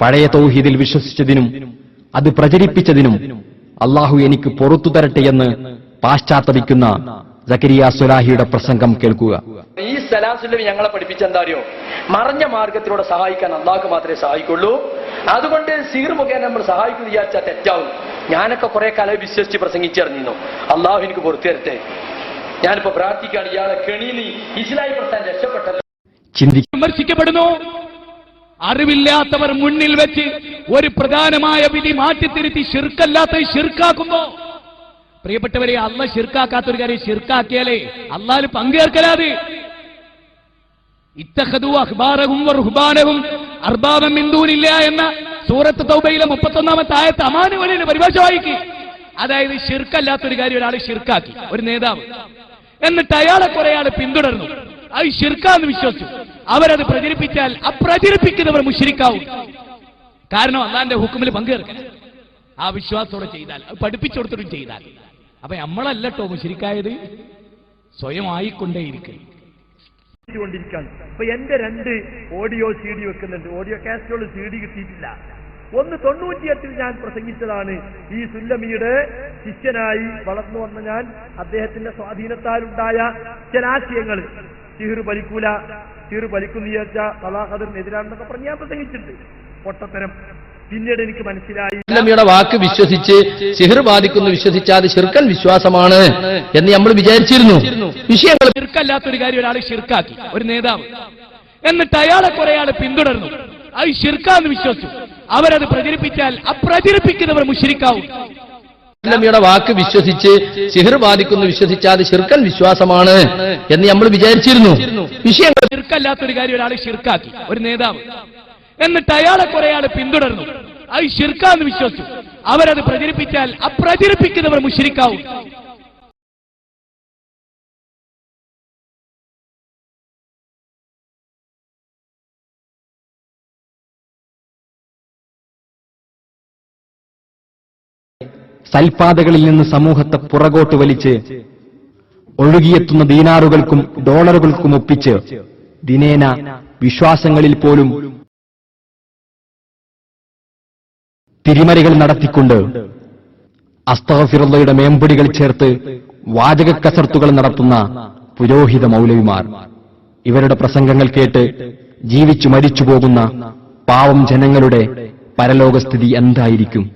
പഴയ തൗഹീദിൽ വിശ്വസിച്ചതിനും അത് പ്രചരിപ്പിച്ചതിനും അള്ളാഹു എനിക്ക് പുറത്തു തരട്ടെയെന്ന് പാശ്ചാത്തപിക്കുന്ന സക്കരിയ സ്വലാഹിയുടെ പ്രസംഗം കേൾക്കുക. ഈ സലാസുല്ലമി ഞങ്ങളെ പഠിപ്പിച്ച എന്താ അറിയോ? മറഞ്ഞ മാർഗത്തിലൂടെ സഹായിക്കാൻ അള്ളാഹ്ക്ക് മാത്രമേ സഹായിക്കുള്ളൂ. അതുകൊണ്ട് സീർ മുഖേന നമ്മൾ സഹായിക്കുന്നു വിചാരിച്ചാൽ തെറ്റാവും. ഞാനൊക്കെ കുറെ കാലം വിശ്വസിച്ച് പ്രസംഗിച്ചറിഞ്ഞിരുന്നു. അള്ളാഹു എനിക്ക് പുറത്തു തരട്ടെ. ഞാനിപ്പോ പ്രാർത്ഥിക്കുകയാണ്, ഇയാളെ കെണിയിൽ ഇസ്ലായി പ്രസ്ഥാൻ രക്ഷപ്പെട്ടല്ലോ. വിമർശിക്കപ്പെടുന്നു. അറിവില്ലാത്തവർ മുന്നിൽ വെച്ച് ഒരു പ്രധാനമായ വിധി മാറ്റിത്തിരുത്തി ശിർക്കല്ലാത്ത ശിർക്കാക്കുമ്പോ, പ്രിയപ്പെട്ടവരെ, അള്ള ശിർക്കാക്കാത്തൊരു കാര്യം ശിർക്കാക്കിയാലേ അള്ളാഹ് പങ്കേർക്കലാതെ. ഇത്തഖദു അഖ്ബാറഹും വറുഹ്ബാനഹും അർബാബൻ മിൻ ദൂനില്ലാഹ് എന്ന സൂറത്ത് തൗബയിലെ 31-ാമത്തെ ആയത്ത് അമാനുവലിന്റെ പരിഭാഷ വായിക്ക്. അതായത് ശിർക്കല്ലാത്തൊരു കാര്യം ഒരാൾ ശിർക്കാക്കി, ഒരു നേതാവ്, എന്നിട്ട് അയാളെ കുറെ ആൾ പിന്തുടർന്നു. അത് ശിർക്കാന്ന് വിശ്വസിച്ചു. അവരത് പ്രചരിപ്പിച്ചാൽ അപ്രചരിപ്പിക്കുന്നവർ മുശ്രിക്കാവും. കാരണം അള്ളാന്റെ ഹുക്കുമിൽ പങ്കേർക്കാൻ ആ വിശ്വാസത്തോടെ ചെയ്താൽ, അത് പഠിപ്പിച്ചു കൊടുത്തിട്ടും ചെയ്താൽ. അപ്പൊ നമ്മളല്ലട്ടോ മുശ്രിക്കായത്, സ്വയം ആയിക്കൊണ്ടേയിരിക്കും. ഇപ്പൊ എന്റെ 2 ഓഡിയോ CD വെക്കുന്നുണ്ട്. ഓഡിയോ കാസറ്റുകൾ CD കിട്ടിയിട്ടില്ല. ഒന്ന് 98-ൽ ഞാൻ പ്രസംഗിച്ചതാണ്. ഈ സുല്ലമിയുടെ ശിഷ്യനായി വളർന്നു വന്ന ഞാൻ അദ്ദേഹത്തിന്റെ സ്വാധീനത്താലുണ്ടായ ചില ആശയങ്ങൾ, സിഹിർ വലിക്കൂല, സിഹിർ വലിക്കുന്നു വിചാരിച്ച തലാഖദിനെതിരാണെന്നൊക്കെ പറഞ്ഞ് ഞാൻ പ്രസംഗിച്ചിട്ടുണ്ട്. പൊട്ടത്തരം. പിന്നീട് എനിക്ക് മനസ്സിലായി, സുല്ലമിയുടെ വാക്ക് വിശ്വസിച്ച് സിഹിർ ബാധിക്കുന്നു വിശ്വസിച്ചാൽ അത് ശിർക്കൻ വിശ്വാസമാണ് എന്ന് നമ്മൾ വിചാരിച്ചിരുന്നു. വിഷയങ്ങൾ ശിർക്കല്ലാത്തൊരു കാര്യം ഒരാൾ ശിർക്കാക്കി, ഒരു നേതാവ്, എന്നിട്ട് അയാളെ കുറെ ആൾ പിന്തുടർന്നു. അത് ശിർക്കാന്ന് വിശ്വസിച്ചു. അവരത് പ്രചരിപ്പിച്ചാൽ അപ്രചരിപ്പിക്കുന്നവർ മുശ്രിക്കാവും. സുല്ലമിയുടെ വാക്ക് വിശ്വസിച്ച് സിഹിർ ബാധിക്കുന്നു വിശ്വസിച്ചാൽ അത് ശിർക്കൻ വിശ്വാസമാണ് എന്ന് നമ്മൾ വിചാരിച്ചിരുന്നു. വിഷയങ്ങൾ ശിർക്കല്ലാത്തൊരു കാര്യം ഒരാൾ ശിർക്കാക്കി, ഒരു നേതാവ്, എന്നിട്ട് അയാളെ കുറെ ആൾ പിന്തുടർന്നു. അത് ശിർക്കാന്ന് വിശ്വസിച്ചു. അവരത് പ്രചരിപ്പിച്ചാൽ അപ്രചരിപ്പിക്കുന്നവർ മുശ്രിക്കാവും. സൽപാതകളിൽ നിന്ന് സമൂഹത്തെ പുറകോട്ട് വലിച്ച് ഒഴുകിയെത്തുന്ന ദീനാറുകൾക്കും ഡോളറുകൾക്കും ഒപ്പിച്ച് ദിനേന വിശ്വാസങ്ങളിൽ പോലും തിരിമറികൾ നടത്തിക്കൊണ്ട് അസ്തഗ്ഫിറുള്ളയുടെ മേമ്പൊടികൾ ചേർത്ത് വാചക കസർത്തുകൾ നടത്തുന്ന പുരോഹിത മൗലവിമാർ. ഇവരുടെ പ്രസംഗങ്ങൾ കേട്ട് ജീവിച്ചു മരിച്ചു പോകുന്ന പാവം ജനങ്ങളുടെ പരലോകസ്ഥിതി എന്തായിരിക്കും?